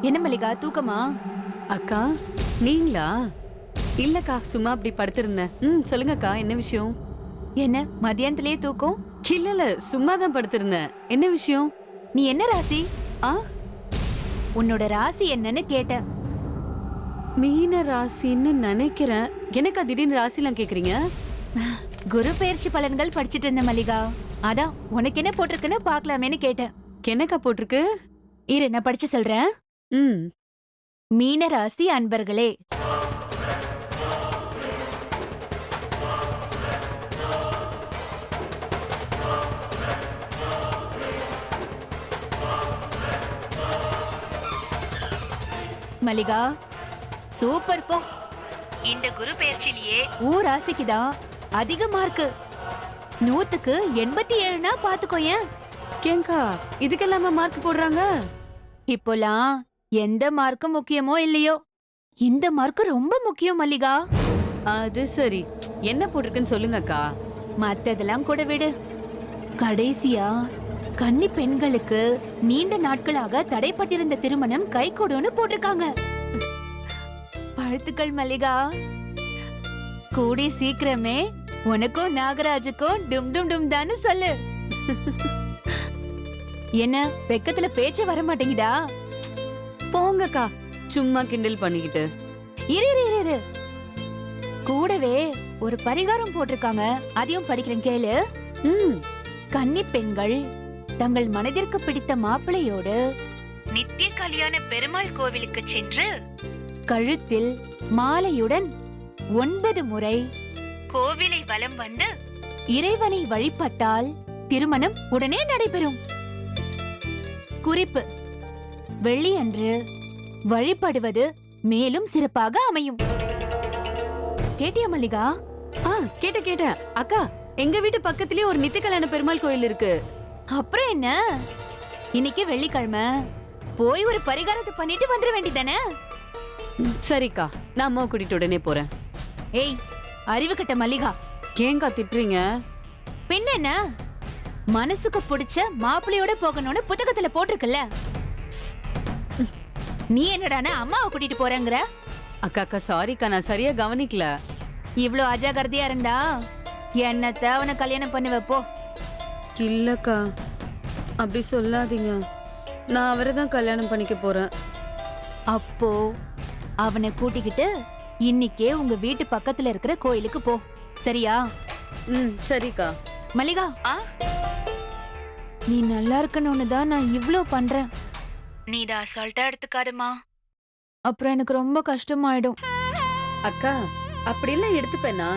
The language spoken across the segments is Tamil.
என்ன மல்லிகா, தூக்கமா? அக்கா நீங்களா? இல்லக்கா, சும்மா அப்படி படுத்திருந்தேன். சொல்லுங்கக்கா, என்ன விஷயம்? என்ன மதியானத்திலேயே தூக்கம்? இல்ல, சும்மா தான் படுத்திருந்தேன். என்ன விஷயம்? நீ என்ன ராசி? ஆ, உன்னோட ராசி என்னன்னு கேட்டேன். மீன ராசின்னு நினைக்கிறேன். எனக்கா திடீர்னு ராசிலாம் கேக்குறீங்க? குரு பெயர்ச்சி பலன்கள் படிச்சிட்டு இருந்த மல்லிகா, அதான் உனக்கு என்ன போட்டிருக்குன்னு பாக்கலாமேன்னு கேட்டேன். எனக்கா போட்டிருக்கு? இரு, நான் படிச்சு சொல்றேன். ம் மீன ராசி அன்பர்களே, மல்லிகா சூப்பர் போ. இந்த குரு பெயர்ச்சிலேயே ராசிக்கு தான் அதிக மார்க்கு. 100க்கு 87னா பாத்துக்கோயேன். ஏங்கா, இதுக்கெல்லாமா மார்க் போடுறாங்க? இப்போலாம் எந்த மார்க்கும் முக்கியமோ இல்லையோ, இந்த மார்க்கு ரொம்ப முக்கியம் மல்லிகா. அது சரி, என்ன போட்டிருக்குன்னு சொல்லுங்கக்கா. மத்ததெல்லாம் கூட விடு. கடைசியா கன்னி பெண்களுக்கு நீண்ட நாட்களாக தடைப்பட்டிருந்த திருமணம் கைகூடும்னு போட்டிருக்காங்க. வாழ்த்துக்கள் மல்லிகா. கூடி சீக்கிரமே உனக்கும் நாகராஜுக்கும் டும் டும் டும் தான்னு சொல்லு. என்ன வெக்கத்துல பேச்சே வர மாட்டேங்குதா? போங்கக்கா, சும்மா கிண்டல் பண்ணிக்கிட்டு. இரு இரு இரு, கூடவே ஒரு பரிகாரம் போட்டிருக்காங்க, அதையும் படிக்கிறேன் கேளு. கன்னி பெண்கள் தங்கள் மனதிற்கு பிடித்த மாப்பிளையோடு நித்திய கல்யாண பெருமாள் கோவிலுக்கு சென்று கழுத்தில் மாலையுடன் 9 முறை கோவிலை வலம் வந்து இறைவனை வழிபட்டால் திருமணம் உடனே நடைபெறும். குறிப்பு: வெள்ளியன்று வழிபடுவது மேலும் சிறப்பாக அமையும். கேட்டியா மல்லிகா? கேட்ட அக்கா, எங்க வீட்டு பக்கத்திலேயே ஒரு நித்திய கல்யாண பெருமாள் கோயில் இருக்கு. அப்புறம் என்ன, இன்னைக்கு வெள்ளிக்கிழமை போய் ஒரு பரிகாரத்தை பண்ணிட்டு வந்துட வேண்டியதானே? சரிக்கா, நான் அம்மா கூட்டிட்டு உடனே போறேன். ஏய், அறிவு கட்ட மல்லிகா, ஏங்கா திட்டுறீங்க? பின்ன என்ன, மனசுக்கு பிடிச்ச மாப்பிள்ளையோட போகணும்னு புத்தகத்துல போட்டிருக்குல்ல, நீ என்னடானா அம்மாவை கூட்டிட்டு போறேங்கிற? அக்கா சாரிக்கா, நான் சரியா கவனிக்கல. இவ்ளோ அஜாகிரதையா இருந்தா என்னத்த அவனை கல்யாணம் பண்ணி வைப்போ. இல்லக்கா, அப்படி சொல்லாதீங்க. நான் அவரை தான் கல்யாணம் பண்ணிக்க போறேன். அப்போ அவனை கூட்டிக்கிட்டு இன்னைக்கே உங்க வீட்டு பக்கத்துல இருக்கிற கோயிலுக்கு போ, சரியா? சரிக்கா. மல்லிகா, நீ நல்லா இருக்கணும்னு தான் நான் இவ்ளோ பண்றேன். நீ தான் அசால்ட்டா எடுத்துக்காதமா, அப்புறம் எனக்கு ரொம்ப கஷ்டமாயிடும். அக்கா, அப்படியெல்லாம் எடுத்துப்பேனா?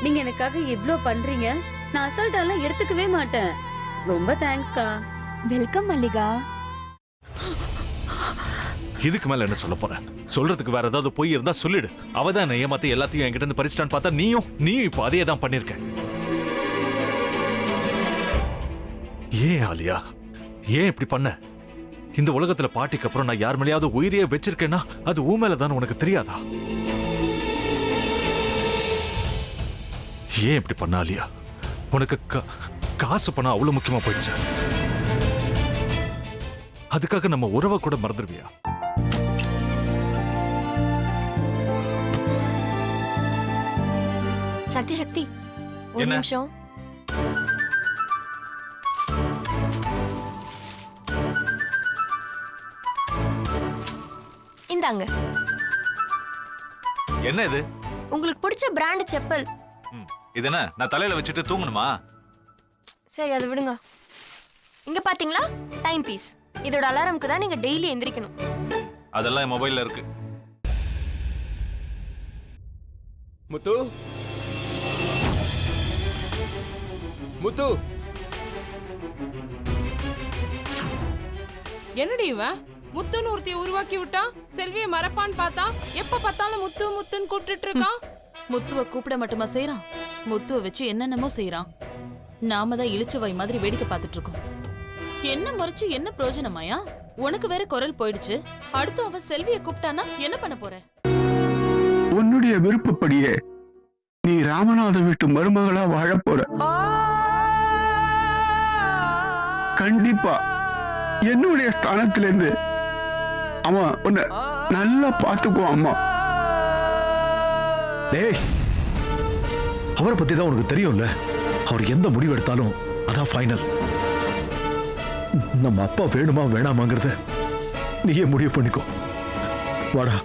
நீங்க எனக்காக இவ்ளோ பண்றீங்க, நான் அசால்ட்டாலாம் எடுத்துக்கவே மாட்டேன். ரொம்ப தேங்க்ஸ்க்கா. வெல்கம் மல்லிகா. இதுக்கு மேல என்ன சொல்ல போற? சொல்றதுக்கு வேற ஏதாவது போய் இருந்தா சொல்லிடு. அவதான் என்ன ஏமாத்தி எல்லாத்தையும் என்கிட்ட இருந்து பறிச்சிட்டான்னு பார்த்தா நீயும் இப்போ அதே தான் பண்ணிருக்க. ஏன் ஆலியா, ஏன் இப்படி பண்ண? இந்த உலகத்துல பாட்டிக்கு அப்புறம் நான் யார் மேலேயாவது உயிரியே வச்சிருக்கேன்னா அது ஊ மேலதான் உனக்கு தெரியாதா? ஏன் இப்படி பண்ண ஆலியா? உனக்கு காசு பணம் அவ்வளவு முக்கியமா போயிடுச்சு. அதுக்காக நம்ம உறவை கூட மறந்துடுவியா? சக்தி சக்தி, ஒரு நிமிஷம். இந்தாங்க. என்ன இது? உங்களுக்கு பிடிச்ச பிராண்ட் செப்பல். இது என்ன, நான் தலையில வச்சுட்டு தூங்கணுமா? சரி, அதை விடுங்க. இங்க பாத்தீங்களா, டைம் பீஸ். இதோட அலாரம்க்கு தான் நீங்க டெய்லி எந்திரிக்கணும். அதெல்லாம் என் மொபைல்ல இருக்கு. முத்து, முத்து, என்னடி இவன் முத்துன்னு ஒருத்தைய உருவாக்கி விட்டான். செல்வியை மறப்பான்னு பார்த்தா எப்ப பார்த்தாலும் முத்து முத்துன்னு கூப்பிட்டு இருக்கான். முத்துவ கூப்பிட மட்டுமா செய்யறான், முத்துவ வச்சு என்னென்னமோ செய்யறான். நாம தான் இழிச்சவை மாதிரி வேடிக்கை பார்த்துட்டு இருக்கோம். என்ன முறைச்சு என்ன பிரயோஜனமாயா? உனக்கு வேற குரல் போயிடுச்சு. அடுத்து அவ செல்வியை கூப்பிட்டானா என்ன பண்ண போற? உன்னுடைய விருப்பப்படியே நீ ராமநாத வீட்டு மருமகளா வாழ போற. கண்டிப்பா என்னுடைய ஸ்தானத்திலிருந்து அவன் உன்னை நல்லா பார்த்துக்குவான் அம்மா. டேய், அவரை பத்தி தான் உனக்கு தெரியும்ல. அவர் எந்த முடிவு எடுத்தாலும் அதான் ஃபைனல். நம்ம அப்பா வேணுமா வேணாமாங்கிறத நீயே முடிவு பண்ணிக்கோ. வாடா.